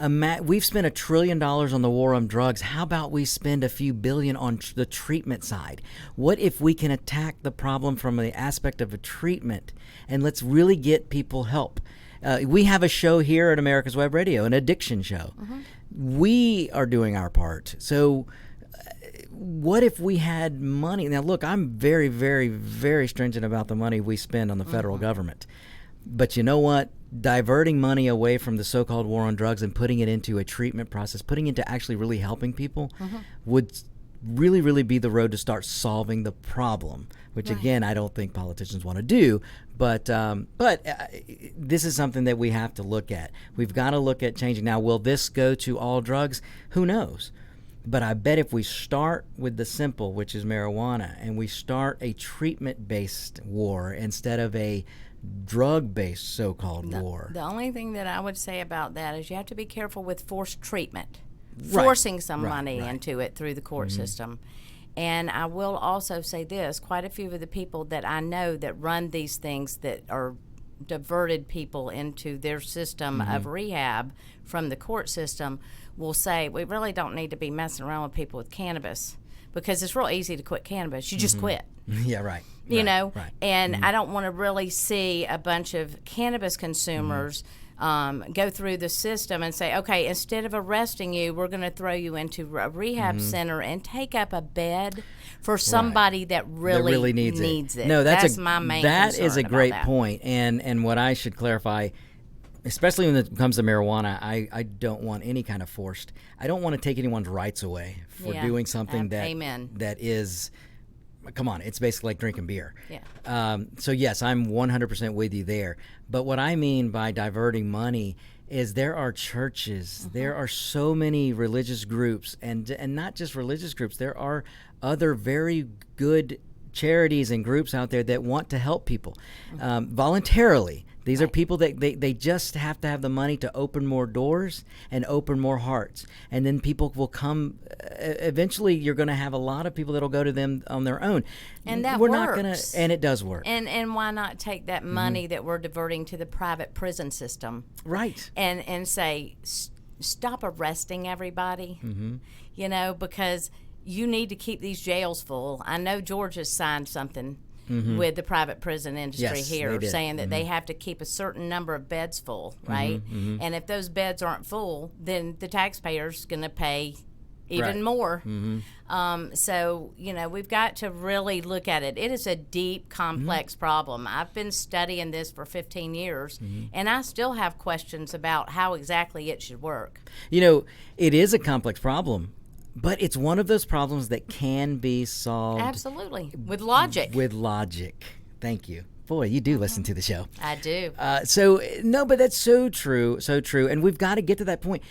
We've spent $1 trillion on the war on drugs. How about we spend a few billion on the treatment side? What if we can attack the problem from the aspect of a treatment, and let's really get people help? We have a show here at America's Web Radio, an addiction show. Mm-hmm. We are doing our part. So what if we had money? Now, look, I'm very, very, very stringent about the money we spend on the federal government. But you know what? Diverting money away from the so-called war on drugs and putting it into a treatment process, putting it into actually really helping people would really, really be the road to start solving the problem, which, again, I don't think politicians want to do. But this is something that we have to look at. We've got to look at changing. Now, will this go to all drugs? Who knows? But I bet if we start with the simple, which is marijuana, and we start a treatment-based war instead of a drug-based so-called war. The only thing that I would say about that is you have to be careful with forced treatment, Right. forcing some money Right. into it through the court system. And I will also say this, quite a few of the people that I know that run these things that are diverted people into their system of rehab from the court system will say, we really don't need to be messing around with people with cannabis because it's real easy to quit cannabis. You just quit. Yeah, right. You know, right. and I don't want to really see a bunch of cannabis consumers go through the system and say, okay, instead of arresting you, we're going to throw you into a rehab center and take up a bed for somebody that really needs it. No, that's my main that concern is a about great that. point. And what I should clarify, especially when it comes to marijuana, I don't want any kind of forced. I don't want to take anyone's rights away for doing something that is. Come on, it's basically like drinking beer. Yeah. So yes, I'm 100% with you there. But what I mean by diverting money is there are churches, there are so many religious groups, and not just religious groups. There are other very good charities and groups out there that want to help people voluntarily. These are people that they just have to have the money to open more doors and open more hearts. And then people will come. Eventually, you're going to have a lot of people that will go to them on their own. And that we're works. not going to, and it does work. And why not take that money that we're diverting to the private prison system, right? And say, stop arresting everybody, because you need to keep these jails full. I know Georgia's signed something with the private prison industry here, saying that they have to keep a certain number of beds full, right? And if those beds aren't full, then the taxpayer's going to pay even more. So, we've got to really look at it. It is a deep, complex problem. I've been studying this for 15 years, and I still have questions about how exactly it should work. It is a complex problem. But it's one of those problems that can be solved. Absolutely. With logic. With logic. Thank you. Boy, you do listen to the show. I do. But that's so true, so true. And we've got to get to that point.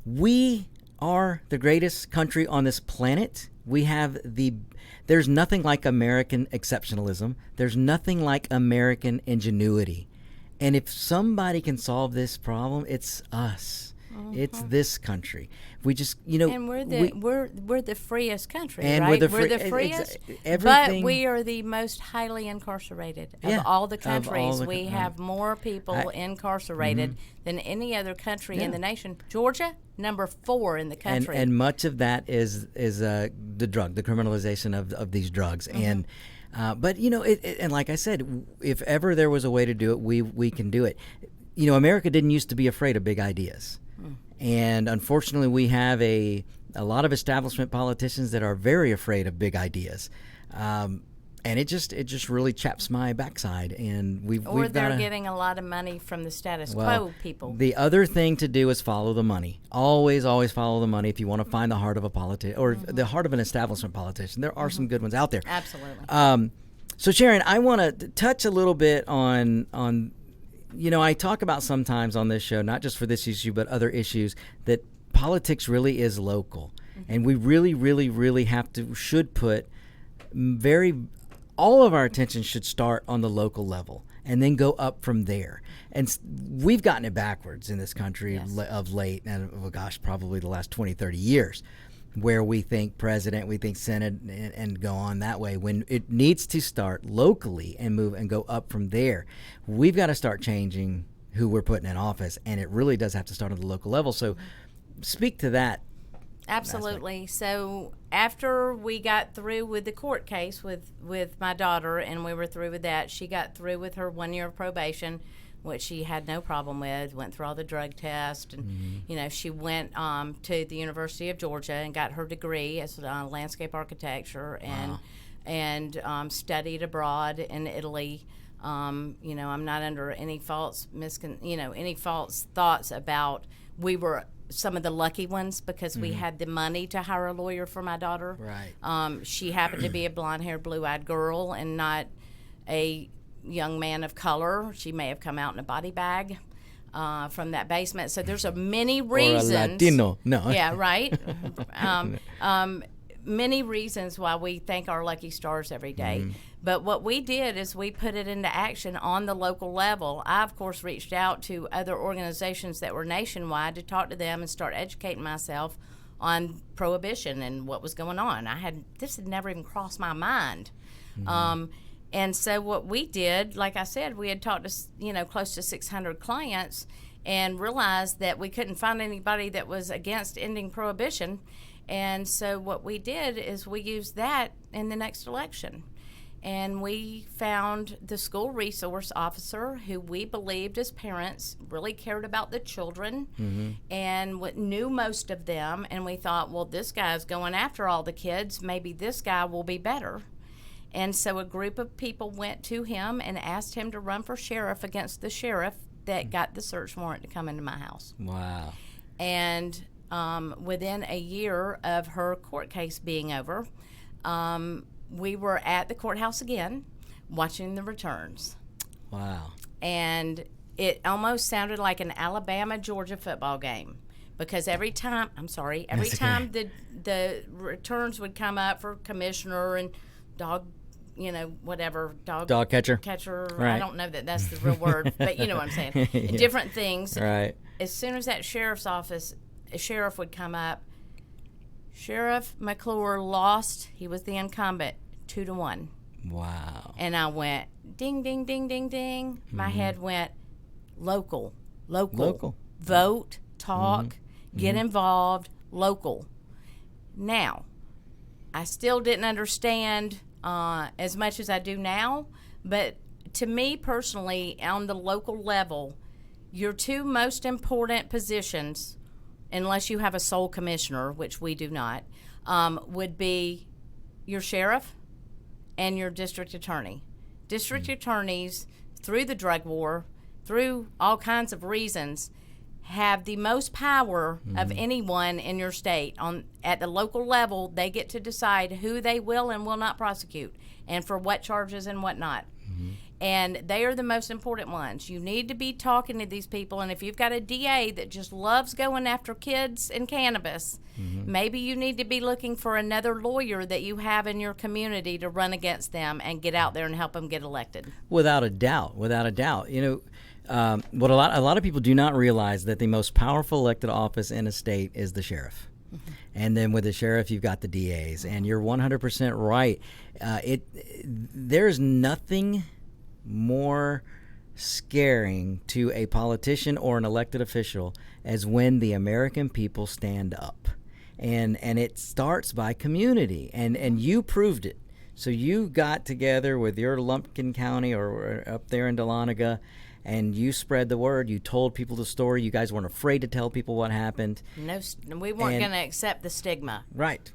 We are the greatest country on this planet. There's nothing like American exceptionalism. There's nothing like American ingenuity. And if somebody can solve this problem, it's us. It's this country. We just, and we're the freest country, and right? We're the freest, but we are the most highly incarcerated of all the countries. We have more people incarcerated than any other country in the nation. Georgia, number 4 in the country, and much of that is the criminalization of these drugs, and. But and like I said, if ever there was a way to do it, we can do it. America didn't used to be afraid of big ideas. And unfortunately, we have a lot of establishment politicians that are very afraid of big ideas, and it just really chaps my backside. And they're getting a lot of money from the status quo people. The other thing to do is follow the money. Always follow the money if you want to find the heart of a politician or the heart of an establishment politician. There are some good ones out there. Absolutely. So Sharon, I want to touch a little bit on. I talk about sometimes on this show, not just for this issue, but other issues, that politics really is local. And we really, really, really should put all of our attention should start on the local level and then go up from there. And we've gotten it backwards in this country of late, and probably the last 20, 30 years, where we think president, we think Senate, and go on that way, when it needs to start locally and move and go up from there. We've got to start changing who we're putting in office, and it really does have to start at the local level. So speak to that. Absolutely. So after we got through with the court case with my daughter, and we were through with that, she got through with her 1 year of probation, which she had no problem with, went through all the drug tests, and she went to the University of Georgia and got her degree as landscape architecture, and studied abroad in Italy. I'm not under any false thoughts about we were some of the lucky ones because we had the money to hire a lawyer for my daughter. Right. She happened to be a blonde-haired, blue-eyed girl and not a young man of color. She may have come out in a body bag from that basement. So there's many reasons. Or a Latino. No. Yeah, right. Many reasons why we thank our lucky stars every day. But what we did is we put it into action on the local level. I, of course, reached out to other organizations that were nationwide to talk to them and start educating myself on prohibition and what was going on. This had never even crossed my mind. And so what we did, like I said, we had talked to, close to 600 clients and realized that we couldn't find anybody that was against ending prohibition. And so what we did is we used that in the next election. And we found the school resource officer who we believed as parents really cared about the children and knew most of them. And we thought, well, this guy's going after all the kids. Maybe this guy will be better. And so a group of people went to him and asked him to run for sheriff against the sheriff that got the search warrant to come into my house. Wow. And within a year of her court case being over, we were at the courthouse again watching the returns. Wow. And it almost sounded like an Alabama-Georgia football game because every time the returns would come up for commissioner and dog catcher. Right. I don't know that that's the real word, but you know what I'm saying. Yeah. Different things. Right. As soon as that sheriff's office, a sheriff would come up, Sheriff McClure lost. He was the incumbent, 2-1. Wow. And I went, ding, ding, ding, ding, ding. My head went, local. Vote, talk, get involved, local. Now, I still didn't understand as much as I do now, but to me personally, on the local level, your two most important positions, unless you have a sole commissioner, which we do not, would be your sheriff and your district attorney. District attorneys, through the drug war, through all kinds of reasons, have the most power of anyone in your state. At the local level, they get to decide who they will and will not prosecute and for what charges and what not. And they are the most important ones. You need to be talking to these people, and if you've got a DA that just loves going after kids and cannabis, maybe you need to be looking for another lawyer that you have in your community to run against them and get out there and help them get elected. Without a doubt. You know, what a lot of people do not realize that the most powerful elected office in a state is the sheriff. And then with the sheriff, you've got the DAs, and you're 100% right. There's nothing more scaring to a politician or an elected official as when the American people stand up. And it starts by community, and you proved it. So you got together with your Lumpkin County or up there in Dahlonega, and you spread the word. You told people the story. You guys weren't afraid to tell people what happened. No, we weren't going to accept the stigma. Right.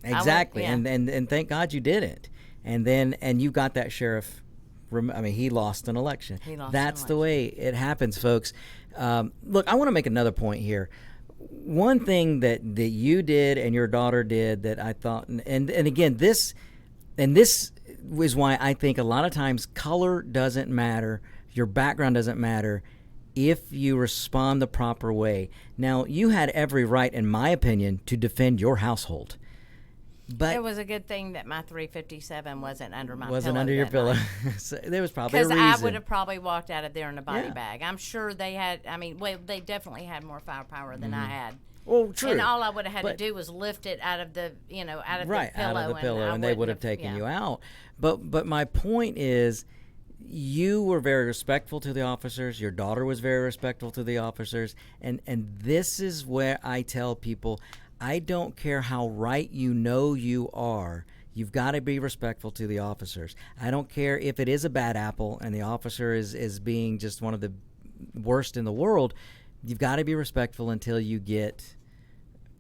Exactly. And thank God you did it. And you got that sheriff. I mean, he lost an election. That's the way it happens, folks. Look, I want to make another point here. One thing that you did and your daughter did that I thought, and again, this is why I think a lot of times color doesn't matter, your background doesn't matter if you respond the proper way. Now, you had every right, in my opinion, to defend your household. But it was a good thing that my 357 wasn't under my pillow. Wasn't under your pillow. So there was probably a reason. Because I would have probably walked out of there in a body bag. I'm sure they had, they definitely had more firepower than I had. Well, true. And all I would have had to do was lift it out of the, out of the pillow. Out of the pillow, and they would have taken you out. But my point is, you were very respectful to the officers. Your daughter was very respectful to the officers. And this is where I tell people, I don't care how right you are. You've got to be respectful to the officers. I don't care if it is a bad apple and the officer is being just one of the worst in the world. You've got to be respectful until you get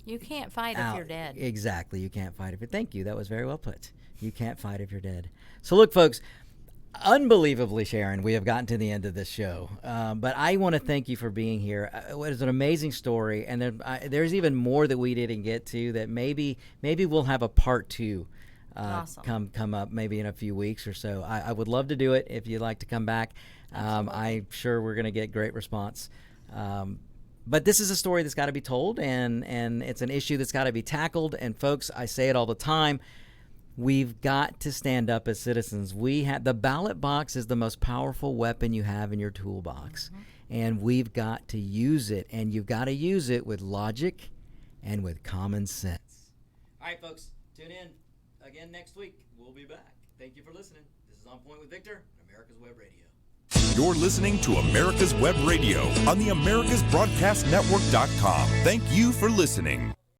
You can't fight out. If you're dead. Exactly. You can't fight if you're... Thank you. That was very well put. You can't fight if you're dead. So look, folks, unbelievably, Sharon, we have gotten to the end of this show. But I want to thank you for being here. It was an amazing story, and there's even more that we didn't get to that maybe we'll have a part 2 awesome. come up maybe in a few weeks or so. I would love to do it if you'd like to come back. I'm sure we're going to get great response. But this is a story that's got to be told, and it's an issue that's got to be tackled. And folks, I say it all the time. We've got to stand up as citizens. The ballot box is the most powerful weapon you have in your toolbox, and we've got to use it. And you've got to use it with logic and with common sense. All right, folks, tune in again next week. We'll be back. Thank you for listening. This is On Point with Victor on America's Web Radio. You're listening to America's Web Radio on the AmericasBroadcastNetwork.com. Thank you for listening.